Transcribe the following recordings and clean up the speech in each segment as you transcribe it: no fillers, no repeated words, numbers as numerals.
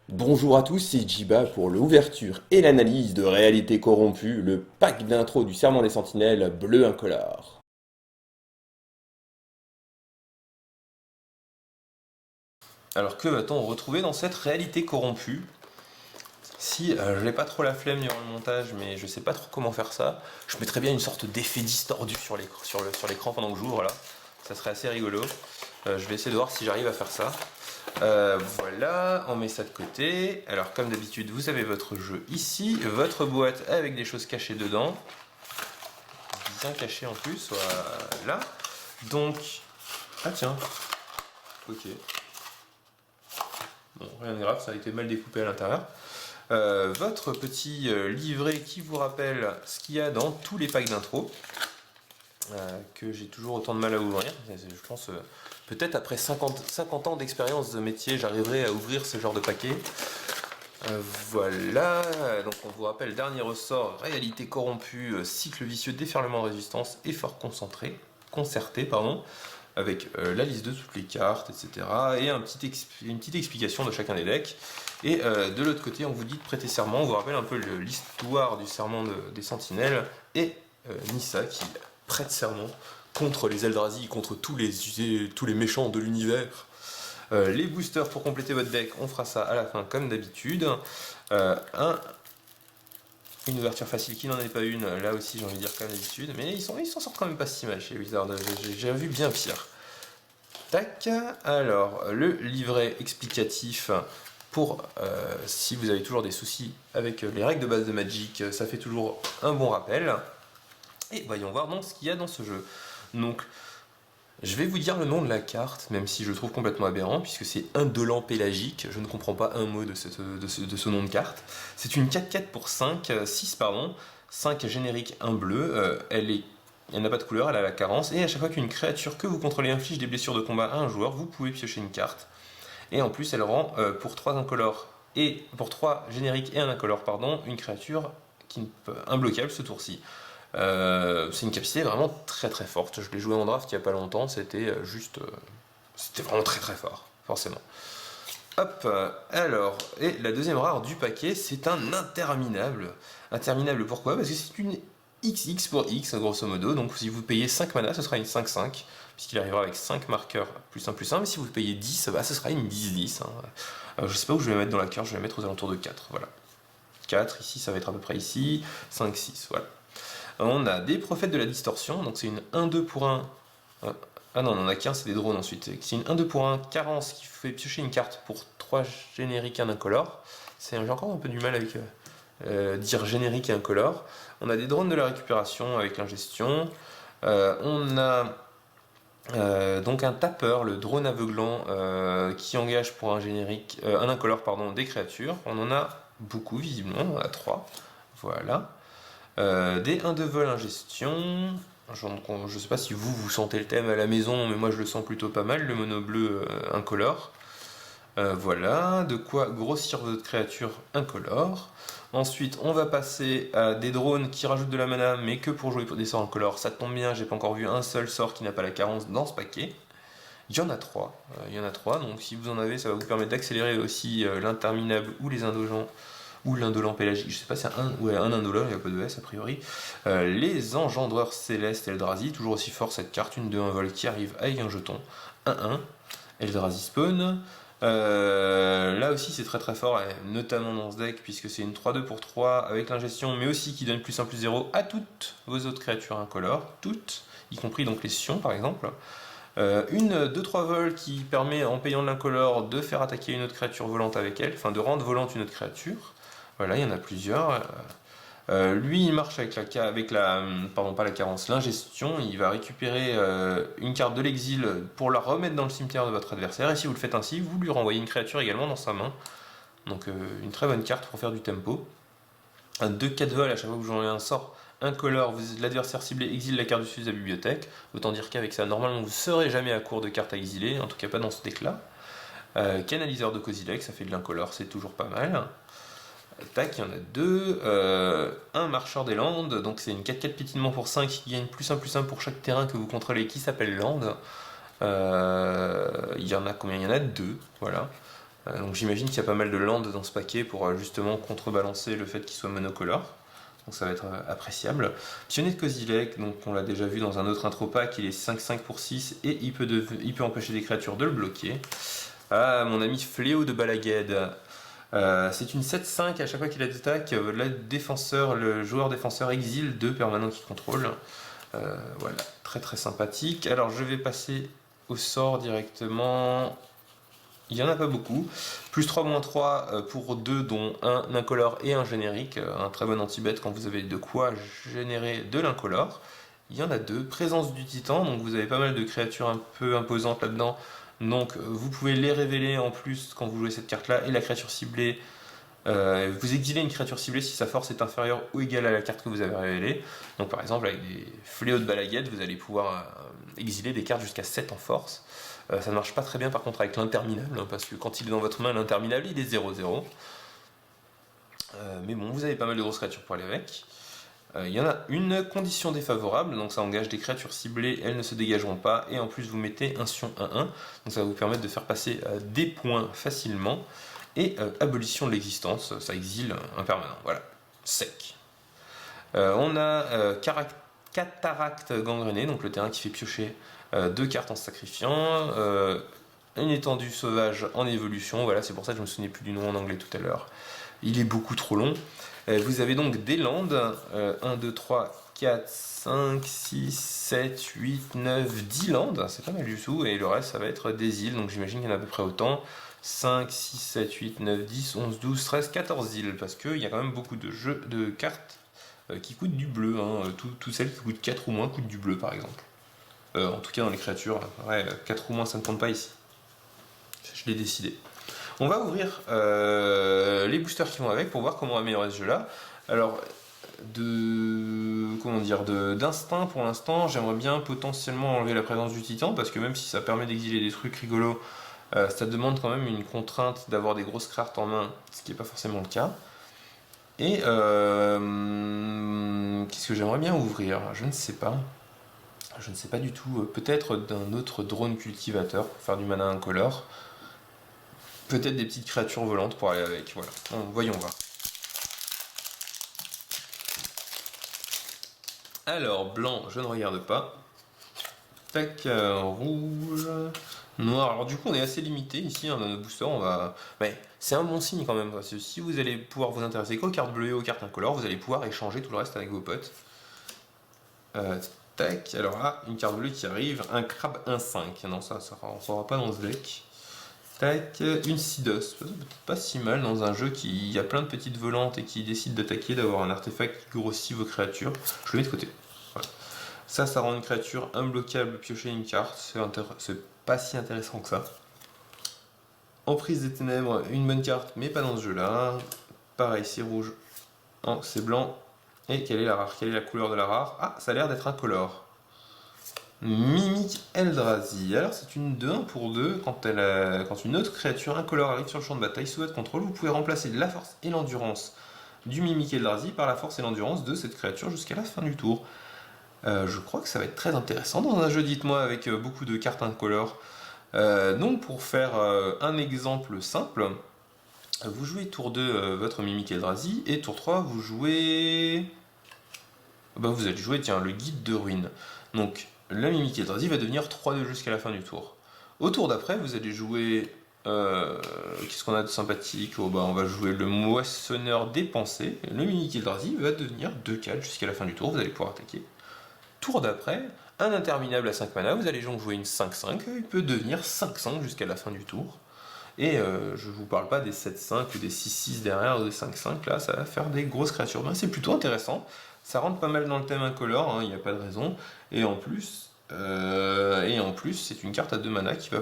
Bonjour à tous, c'est Jiba pour l'ouverture et l'analyse de Réalité corrompue, le pack d'intro du Serment des Sentinelles bleu incolore. Alors que va-t-on retrouver dans cette réalité corrompue? Si je n'ai pas trop la flemme durant le montage, mais je sais pas trop comment faire ça, je mettrais bien une sorte d'effet distordu sur l'écran pendant que j'ouvre là. Ça serait assez rigolo. Je vais essayer de voir si j'arrive à faire ça. Voilà, on met ça de côté. Alors comme d'habitude, vous avez votre jeu ici, votre boîte avec des choses cachées dedans. Bien cachées en plus, voilà. Donc, ah tiens, ok. Bon, rien de grave, ça a été mal découpé à l'intérieur. Votre petit livret qui vous rappelle ce qu'il y a dans tous les packs d'intro, que j'ai toujours autant de mal à ouvrir. Je pense peut-être après 50 ans d'expérience de métier, j'arriverai à ouvrir ce genre de paquet. Voilà, donc on vous rappelle, dernier ressort, réalité corrompue, cycle vicieux, déferlement de résistance, effort concerté, pardon, avec la liste de toutes les cartes, etc. Et une petite explication de chacun des decks. Et de l'autre côté, on vous dit de prêter serment, on vous rappelle un peu l'histoire du serment des Sentinelles, et Nissa qui prête serment contre les Eldrazi, contre tous les méchants de l'univers. Les boosters pour compléter votre deck, on fera ça à la fin comme d'habitude. Une ouverture facile qui n'en est pas une, là aussi j'ai envie de dire comme d'habitude, mais ils s'en sortent quand même pas si mal chez Wizard, j'ai vu bien pire. Tac, alors le livret explicatif pour si vous avez toujours des soucis avec les règles de base de Magic, ça fait toujours un bon rappel. Et voyons voir donc ce qu'il y a dans ce jeu. Donc, je vais vous dire le nom de la carte, même si je le trouve complètement aberrant, puisque c'est indolent pélagique, je ne comprends pas un mot de ce nom de carte. C'est une 4-4 pour 5, 6 pardon, 5 générique, 1 bleu, elle n'a pas de couleur, elle a la carence, et à chaque fois qu'une créature que vous contrôlez inflige des blessures de combat à un joueur, vous pouvez piocher une carte. Et en plus, elle rend pour 3 incolores et pour 3 génériques et un incolore, pardon, une créature imbloquable ce tour-ci. C'est une capacité vraiment très très forte. Je l'ai joué en draft il n'y a pas longtemps, c'était c'était vraiment très très fort, forcément. Hop, alors, et la deuxième rare du paquet, c'est un interminable. Interminable pourquoi? Parce que c'est une XX pour X, grosso modo. Donc si vous payez 5 mana, ce sera une 5-5, puisqu'il arrivera avec 5 marqueurs +1/+1. Mais si vous payez 10, bah, ce sera une 10-10. Hein. Je sais pas où je vais la mettre dans la carte, je vais la mettre aux alentours de 4. Voilà. 4, ici ça va être à peu près ici. 5-6, voilà. On a des prophètes de la distorsion, donc c'est une 1-2 pour 1. Ah non, on en a qu'un, c'est des drones ensuite. C'est une 1-2 pour 1 carence qui fait piocher une carte pour 3 génériques et un incolore. J'ai encore un peu du mal avec dire générique et incolore. On a des drones de la récupération avec l'ingestion. On a donc un tapeur, le drone aveuglant, qui engage pour un générique, un incolore pardon, des créatures. On en a beaucoup visiblement, on en a 3. Voilà. Des 1 de vol ingestion. Je ne sais pas si vous sentez le thème à la maison, mais moi je le sens plutôt pas mal, le mono bleu incolore. Voilà, de quoi grossir votre créature incolore. Ensuite, on va passer à des drones qui rajoutent de la mana, mais que pour jouer des sorts incolores. Ça tombe bien, j'ai pas encore vu un seul sort qui n'a pas la carence dans ce paquet. Il y en a 3. Donc si vous en avez, ça va vous permettre d'accélérer aussi l'interminable ou les indulgents ou l'indolent pélagique, je sais pas, c'est un indolent, il n'y a pas de S a priori. Les engendreurs célestes Eldrazi, toujours aussi fort cette carte, une de 1 vol qui arrive avec un jeton, 1-1, Eldrazi spawn. Là aussi c'est très très fort, notamment dans ce deck, puisque c'est une 3-2 pour 3 avec l'ingestion, mais aussi qui donne +1/+0 à toutes vos autres créatures incolores, toutes, y compris donc les sions par exemple. Une 2-3 vols qui permet en payant de l'incolore de faire attaquer une autre créature volante avec elle, enfin de rendre volante une autre créature. Voilà, il y en a plusieurs. Lui, il marche avec la, pardon, pas la carence, l'ingestion. Il va récupérer une carte de l'exil pour la remettre dans le cimetière de votre adversaire. Et si vous le faites ainsi, vous lui renvoyez une créature également dans sa main. Donc une très bonne carte pour faire du tempo. Un 2-4 vol à chaque fois que vous jouez un sort incolore, l'adversaire ciblé exile la carte dessus de la bibliothèque. Autant dire qu'avec ça, normalement, vous ne serez jamais à court de cartes à exiler, en tout cas pas dans ce deck-là. Canaliseur de Kozilek, ça fait de l'incolore, c'est toujours pas mal. Tac, il y en a 2. Un marcheur des landes, donc c'est une 4-4 piétinement pour 5 qui gagne +1/+1 pour chaque terrain que vous contrôlez qui s'appelle land. Il y en a combien? Il y en a 2, voilà. Donc j'imagine qu'il y a pas mal de land dans ce paquet pour justement contrebalancer le fait qu'il soit monocolore. Donc ça va être appréciable. Pionnier de Kozilek, donc on l'a déjà vu dans un autre intro pack, il est 5-5 pour 6 et il peut empêcher des créatures de le bloquer. Ah, mon ami Fléau de Balaged. C'est une 7-5, à chaque fois qu'il attaque, le joueur défenseur exile 2 permanents qu'il contrôle. Voilà, très très sympathique. Alors je vais passer au sort directement. Il n'y en a pas beaucoup. Plus 3-3 pour 2, dont un incolore et un générique. Un très bon anti-bet quand vous avez de quoi générer de l'incolore. Il y en a 2. Présence du titan, donc vous avez pas mal de créatures un peu imposantes là-dedans. Donc vous pouvez les révéler en plus quand vous jouez cette carte-là. Et la créature ciblée, vous exilez une créature ciblée si sa force est inférieure ou égale à la carte que vous avez révélée. Donc par exemple avec des fléaux de Balaged, vous allez pouvoir exiler des cartes jusqu'à 7 en force. Ça ne marche pas très bien par contre avec l'interminable, parce que quand il est dans votre main, l'interminable il est 0-0. Mais bon, vous avez pas mal de grosses créatures pour aller avec. Il y en a une condition défavorable, donc ça engage des créatures ciblées, elles ne se dégageront pas, et en plus vous mettez un Sion 1-1, donc ça va vous permettre de faire passer des points facilement, et abolition de l'existence, ça exile un permanent, voilà, sec. On a Cataracte gangréné, donc le terrain qui fait piocher 2 cartes en sacrifiant, une étendue sauvage en évolution, voilà, c'est pour ça que je me souvenais plus du nom en anglais tout à l'heure. Il est beaucoup trop long. Vous avez donc des landes, 1, 2, 3, 4, 5, 6, 7, 8, 9, 10 landes, c'est pas mal du tout, et le reste ça va être des îles, donc j'imagine qu'il y en a à peu près autant. 5, 6, 7, 8, 9, 10, 11, 12, 13, 14 îles, parce qu'il y a quand même beaucoup de jeux de cartes qui coûtent du bleu, hein. Toutes celles qui coûtent 4 ou moins coûtent du bleu par exemple. En tout cas dans les créatures, ouais, 4 ou moins ça ne compte pas ici. Je l'ai décidé. On va ouvrir les boosters qui vont avec pour voir comment améliorer ce jeu-là. Alors, d'instinct pour l'instant, j'aimerais bien potentiellement enlever la présence du titan parce que même si ça permet d'exiler des trucs rigolos, ça demande quand même une contrainte d'avoir des grosses cartes en main, ce qui n'est pas forcément le cas. Et qu'est-ce que j'aimerais bien ouvrir? Je ne sais pas. Je ne sais pas du tout. Peut-être d'un autre drone cultivateur pour faire du mana incolore. Peut-être des petites créatures volantes pour aller avec. Voilà. Bon, voyons voir. Alors, blanc, je ne regarde pas. Tac, rouge, noir. Alors du coup, on est assez limité ici dans notre booster. Mais c'est un bon signe quand même. Parce que si vous allez pouvoir vous intéresser qu'aux cartes bleues et aux cartes incolores, vous allez pouvoir échanger tout le reste avec vos potes. Tac, alors là, une carte bleue qui arrive. Un crabe 1-5. Non, ça on ne saura pas dans ce deck. Tac, une Sidos. C'est peut-être pas si mal dans un jeu qui a plein de petites volantes et qui décide d'attaquer, d'avoir un artefact qui grossit vos créatures. Je le mets de côté. Voilà. Ça rend une créature imbloquable, piocher une carte. C'est pas si intéressant que ça. Emprise des ténèbres, une bonne carte, mais pas dans ce jeu-là. Pareil, c'est rouge. Oh, c'est blanc. Et quelle est la rare? Quelle est la couleur de la rare? Ah, ça a l'air d'être incolore. Mimic Eldrazi. Alors c'est une 2-1 pour 2. Quand une autre créature incolore arrive sur le champ de bataille sous votre contrôle, vous pouvez remplacer la force et l'endurance du Mimic Eldrazi par la force et l'endurance de cette créature jusqu'à la fin du tour. Je crois que ça va être très intéressant dans un jeu, dites-moi, avec beaucoup de cartes incolores. Donc pour faire un exemple simple, vous jouez tour 2 votre Mimic Eldrazi et tour 3 vous jouez... vous allez jouer le guide de ruine. Donc la Mimic Eldrazi va devenir 3-2 jusqu'à la fin du tour. Au tour d'après, vous allez jouer... qu'est-ce qu'on a de sympathique? On va jouer le Moissonneur des Pensées. Le Mimic Eldrazi va devenir 2-4 jusqu'à la fin du tour. Vous allez pouvoir attaquer. Tour d'après, un interminable à 5 mana. Vous allez donc jouer une 5-5. Il peut devenir 5-5 jusqu'à la fin du tour. Et je vous parle pas des 7-5 ou des 6-6 derrière ou des 5-5. Là, ça va faire des grosses créatures. C'est plutôt intéressant. Ça rentre pas mal dans le thème incolore, il n'y a pas de raison. Et en plus, c'est une carte à 2 mana qui va...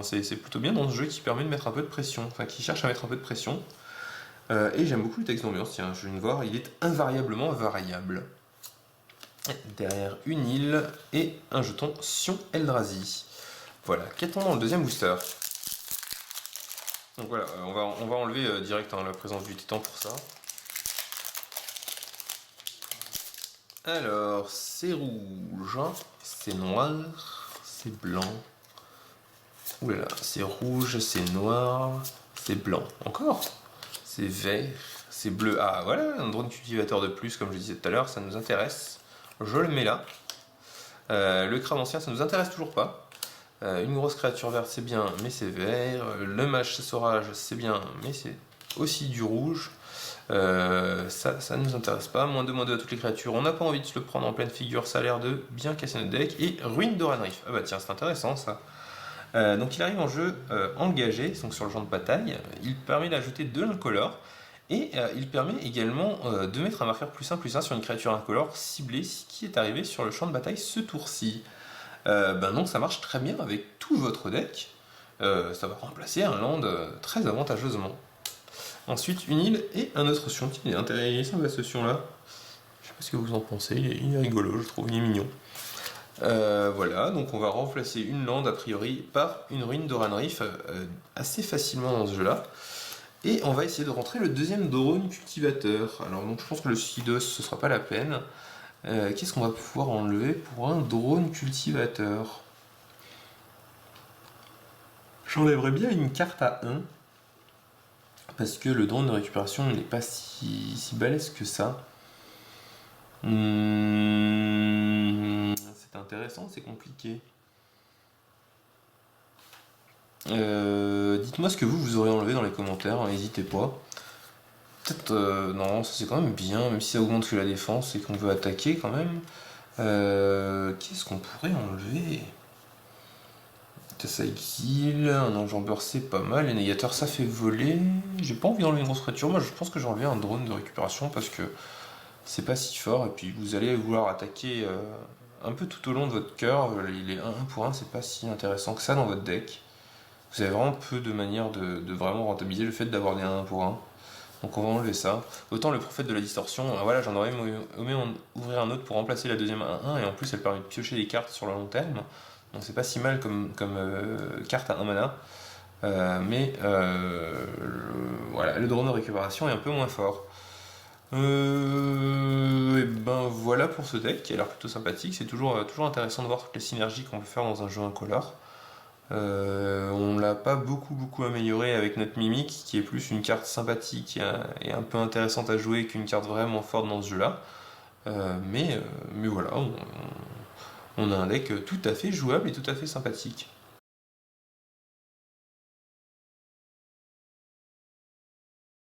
c'est plutôt bien dans ce jeu qui permet de mettre un peu de pression, qui cherche à mettre un peu de pression. Et j'aime beaucoup le texte d'ambiance, tiens, je viens de voir, il est invariablement variable. Derrière une île et un jeton Sion Eldrazi. Voilà, qu'a-t-on dans le deuxième booster? Donc voilà, on va enlever direct la présence du titan pour ça. Alors, c'est rouge, c'est noir, c'est blanc. Oulala, c'est rouge, c'est noir, c'est blanc encore, c'est vert, c'est bleu. Ah voilà, un drone cultivateur de plus, comme je disais tout à l'heure, ça nous intéresse. Je le mets là. Le crabe ancien, ça nous intéresse toujours pas. Une grosse créature verte, c'est bien, mais c'est vert. Le mage saurage, c'est bien, mais c'est aussi du rouge. Ça ne nous intéresse pas. -2/-2 à toutes les créatures. On n'a pas envie de se le prendre en pleine figure. Ça a l'air de bien casser notre deck. Et ruine d'Oranriff. Ah bah tiens, c'est intéressant ça. Donc il arrive en jeu engagé, donc sur le champ de bataille. Il permet d'ajouter de l'incolore. Et il permet également de mettre un marqueur +1/+1 sur une créature incolore ciblée qui est arrivée sur le champ de bataille ce tour-ci. Donc ça marche très bien avec tout votre deck. Ça va remplacer un land très avantageusement. Ensuite, une île et un autre sion. Il est intéressant ce sion-là. Je sais pas ce que vous en pensez, il est rigolo, je trouve, il est mignon. Voilà, donc on va remplacer une lande a priori par une ruine d'Oranriff assez facilement dans ce jeu-là. Et on va essayer de rentrer le deuxième drone cultivateur. Alors donc je pense que le Sidos ce sera pas la peine. Qu'est-ce qu'on va pouvoir enlever pour un drone cultivateur? J'enlèverais bien une carte à 1. Parce que le drone de récupération n'est pas si balèze que ça. C'est intéressant, c'est compliqué. Dites-moi ce que vous aurez enlevé dans les commentaires, n'hésitez pas. Peut-être, non, ça c'est quand même bien, même si ça augmente que la défense et qu'on veut attaquer quand même. Qu'est-ce qu'on pourrait enlever? Ça exile, un enjambeur c'est pas mal, les négateurs ça fait voler. J'ai pas envie d'enlever une grosse créature, moi je pense que j'ai enlevé un drone de récupération parce que c'est pas si fort et puis vous allez vouloir attaquer un peu tout au long de votre cœur. Les 1 pour 1 c'est pas si intéressant que ça dans votre deck. Vous avez vraiment peu de manières de vraiment rentabiliser le fait d'avoir des 1 pour 1. Donc on va enlever ça. Autant le prophète de la distorsion, voilà, j'en aurais aimé ouvrir un autre pour remplacer la deuxième 1-1 et en plus elle permet de piocher des cartes sur le long terme. Donc c'est pas si mal comme carte à 1 mana. Voilà, le drone de récupération est un peu moins fort. Et ben voilà pour ce deck qui a l'air plutôt sympathique. C'est toujours intéressant de voir toutes les synergies qu'on peut faire dans un jeu incolore. On l'a pas beaucoup amélioré avec notre mimique qui est plus une carte sympathique et un peu intéressante à jouer qu'une carte vraiment forte dans ce jeu là. Mais voilà, on a un deck tout à fait jouable et tout à fait sympathique.